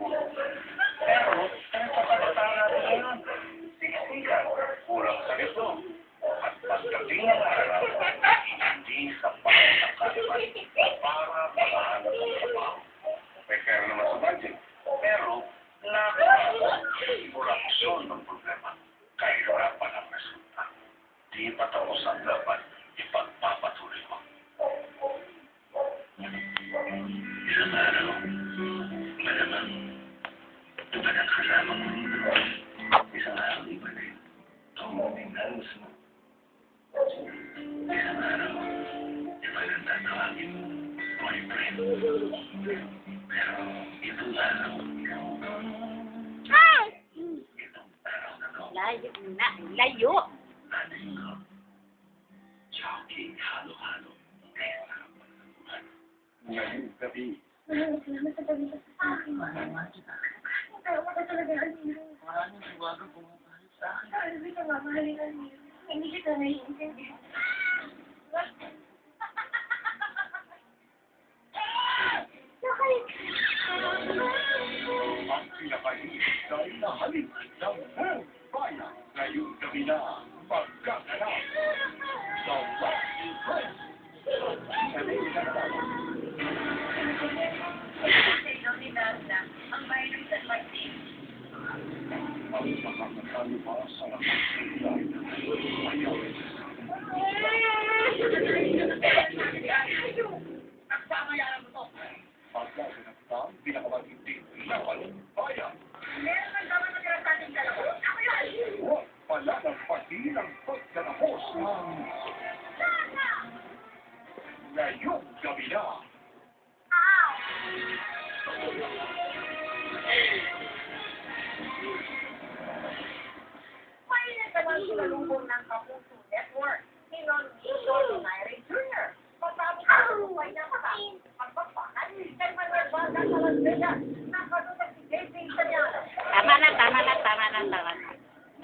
Pero, ang pagkakataon natin ngayon, siksikan, kulang sa ito. At pagdating ng araw, hindi sapat ang kalipan para makahanap ng trabaho. May pera naman sa budget, pero napaka-fraksyon ng problema. Kahirapan ang resulta. Di pa tapos ang dapat ipagpapatuloy mo. Isang araw, malamang tupad ang kasama ko dito. Isang araw, iba din. Tumuting halos mo. Isang araw, iba lang tatawagin mo, boyfriend. Pero itong araw, itong araw na to, Layo na, layo. ating ko, jogging halo-halo, kaya sarap magsabuhan. Ngayong gabi, Salamat sa gabi sa akin. malaman kita. Ayaw ko talaga ang hero. Maraming siwaga pumapahit sa akin. Sabi ka nga, mahalin ang hero. Hindi kita naiintindihan. Ang pinakahihit dahil nahalik ng buong bayan ngayong gabi na pagkakanap sa Last Impress. Ang makakatalo pa sa lakas ng lahat ayaw. Pagkakanap ka, pinakamatinding laban ng bayan. Huwag pala ng pag-ilang pagkatapos ng ngayong gabi na. May nagkalang sulalubong ng Kapuso Network. Sinon, Nino Donaire